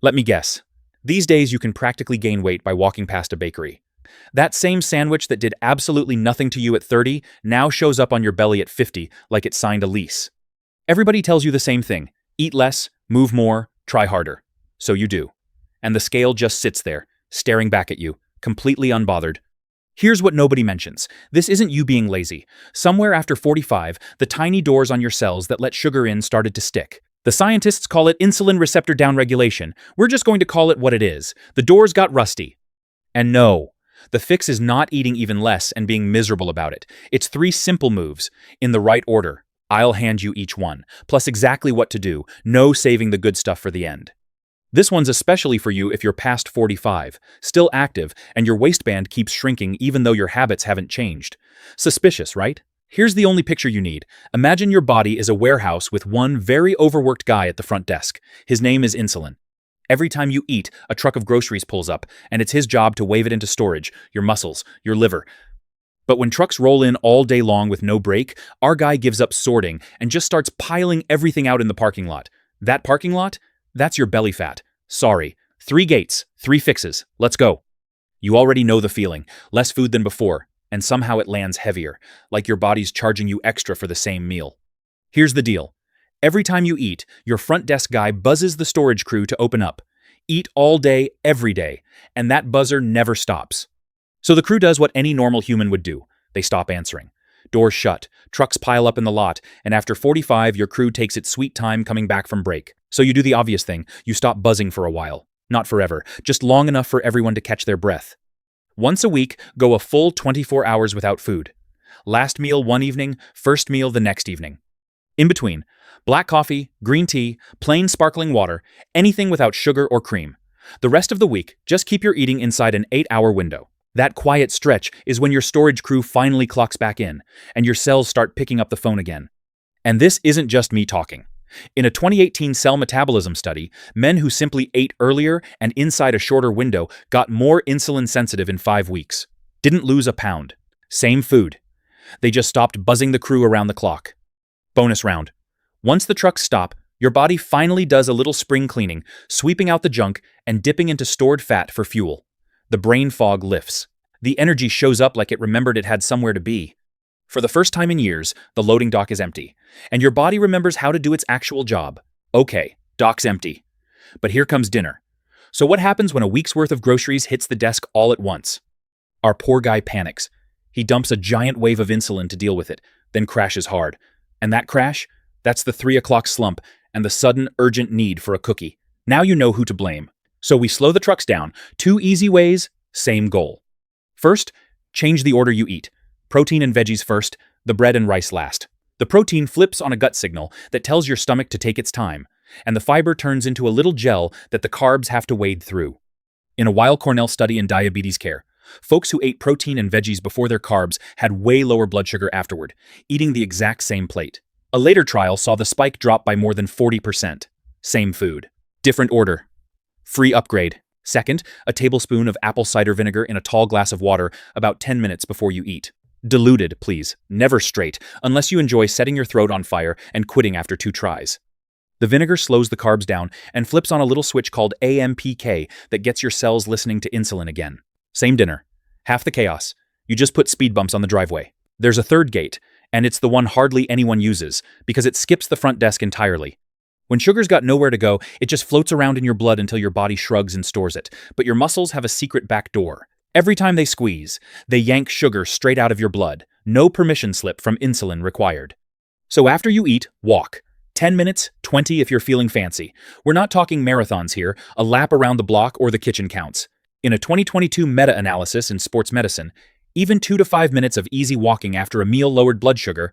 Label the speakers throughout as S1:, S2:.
S1: Let me guess. These days you can practically gain weight by walking past a bakery. That same sandwich that did absolutely nothing to you at 30 now shows up on your belly at 50 like it signed a lease. Everybody tells you the same thing. Eat less, move more, try harder. So you do. And the scale just sits there, staring back at you, completely unbothered. Here's what nobody mentions. This isn't you being lazy. Somewhere after 45, the tiny doors on your cells that let sugar in started to stick. The scientists call it insulin receptor downregulation. We're just going to call it what it is. The doors got rusty. And no, the fix is not eating even less and being miserable about it. It's 3 simple moves, in the right order. I'll hand you each one, plus exactly what to do, no saving the good stuff for the end. This one's especially for you if you're past 45, still active, and your waistband keeps shrinking even though your habits haven't changed. Suspicious, right? Here's the only picture you need. Imagine your body is a warehouse with one very overworked guy at the front desk. His name is Insulin. Every time you eat, a truck of groceries pulls up, and it's his job to wave it into storage, your muscles, your liver. But when trucks roll in all day long with no break, our guy gives up sorting and just starts piling everything out in the parking lot. That parking lot? That's your belly fat. Sorry. 3 gates, 3 fixes. Let's go. You already know the feeling. Less food than before, and somehow it lands heavier, like your body's charging you extra for the same meal. Here's the deal. Every time you eat, your front desk guy buzzes the storage crew to open up. Eat all day, every day, and that buzzer never stops. So the crew does what any normal human would do. They stop answering. Doors shut, trucks pile up in the lot, and after 45, your crew takes its sweet time coming back from break. So you do the obvious thing. You stop buzzing for a while. Not forever, just long enough for everyone to catch their breath. Once a week, go a full 24 hours without food. Last meal one evening, first meal the next evening. In between, black coffee, green tea, plain sparkling water, anything without sugar or cream. The rest of the week, just keep your eating inside an 8-hour window. That quiet stretch is when your storage crew finally clocks back in, and your cells start picking up the phone again. And this isn't just me talking. In a 2018 cell metabolism study, men who simply ate earlier and inside a shorter window got more insulin sensitive in 5 weeks. Didn't lose a pound. Same food. They just stopped buzzing the crew around the clock. Bonus round. Once the trucks stop, your body finally does a little spring cleaning, sweeping out the junk and dipping into stored fat for fuel. The brain fog lifts. The energy shows up like it remembered it had somewhere to be. For the first time in years, the loading dock is empty, and your body remembers how to do its actual job. Okay, dock's empty. But here comes dinner. So what happens when a week's worth of groceries hits the desk all at once? Our poor guy panics. He dumps a giant wave of insulin to deal with it, then crashes hard. And that crash? That's the 3 o'clock slump and the sudden, urgent need for a cookie. Now you know who to blame. So we slow the trucks down. 2 easy ways, same goal. First, change the order you eat. Protein and veggies first, the bread and rice last. The protein flips on a gut signal that tells your stomach to take its time, and the fiber turns into a little gel that the carbs have to wade through. In a Weill Cornell study in diabetes care, folks who ate protein and veggies before their carbs had way lower blood sugar afterward, eating the exact same plate. A later trial saw the spike drop by more than 40%. Same food. Different order. Free upgrade. Second, a tablespoon of apple cider vinegar in a tall glass of water about 10 minutes before you eat. Diluted, please. Never straight, unless you enjoy setting your throat on fire and quitting after 2 tries. The vinegar slows the carbs down and flips on a little switch called AMPK that gets your cells listening to insulin again. Same dinner. Half the chaos. You just put speed bumps on the driveway. There's a third gate, and it's the one hardly anyone uses because it skips the front desk entirely. When sugar's got nowhere to go, it just floats around in your blood until your body shrugs and stores it. But your muscles have a secret back door. Every time they squeeze, they yank sugar straight out of your blood. No permission slip from insulin required. So after you eat, walk. 10 minutes, 20 if you're feeling fancy. We're not talking marathons here. A lap around the block or the kitchen counts. In a 2022 meta-analysis in sports medicine, even 2 to 5 minutes of easy walking after a meal lowered blood sugar,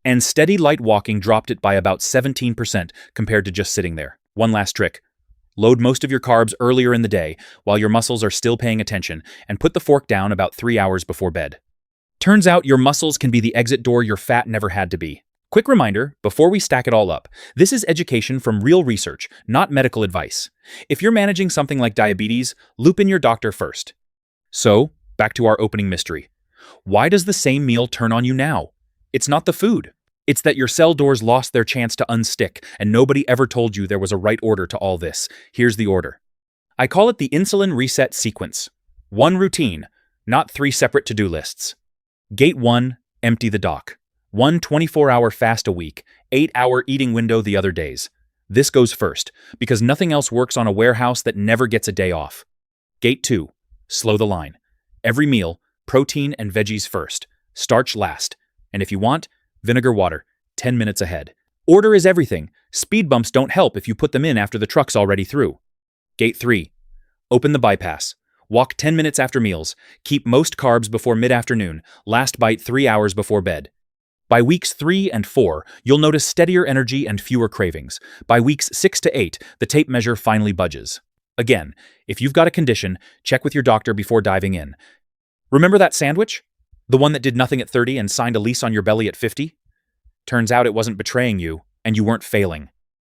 S1: and steady light walking dropped it by about 17% compared to just sitting there. One last trick. Load most of your carbs earlier in the day while your muscles are still paying attention and put the fork down about 3 hours before bed. Turns out your muscles can be the exit door your fat never had to be. Quick reminder, before we stack it all up, this is education from real research, not medical advice. If you're managing something like diabetes, loop in your doctor first. So, back to our opening mystery. Why does the same meal turn on you now? It's not the food. It's that your cell doors lost their chance to unstick, and nobody ever told you there was a right order to all this. Here's the order. I call it the Insulin Reset Sequence. One routine, not 3 separate to-do lists. Gate 1, empty the dock. 1 24-hour fast a week, 8-hour eating window the other days. This goes first, because nothing else works on a warehouse that never gets a day off. Gate 2, slow the line. Every meal, protein and veggies first, starch last, and if you want, vinegar water, 10 minutes ahead. Order is everything. Speed bumps don't help if you put them in after the truck's already through. Gate 3, open the bypass. Walk 10 minutes after meals. Keep most carbs before mid-afternoon. Last bite 3 hours before bed. By weeks 3 and 4, you'll notice steadier energy and fewer cravings. By weeks 6 to 8, the tape measure finally budges. Again, if you've got a condition, check with your doctor before diving in. Remember that sandwich? The one that did nothing at 30 and signed a lease on your belly at 50? Turns out it wasn't betraying you, and you weren't failing.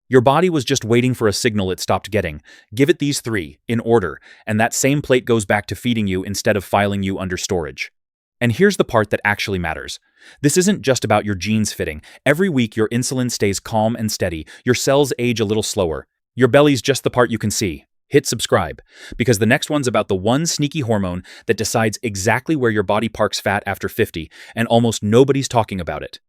S1: Your body was just waiting for a signal it stopped getting. Give it these 3, in order, and that same plate goes back to feeding you instead of filing you under storage. And here's the part that actually matters. This isn't just about your genes fitting. Every week your insulin stays calm and steady, your cells age a little slower. Your belly's just the part you can see. Hit subscribe, because the next one's about the one sneaky hormone that decides exactly where your body parks fat after 50, and almost nobody's talking about it.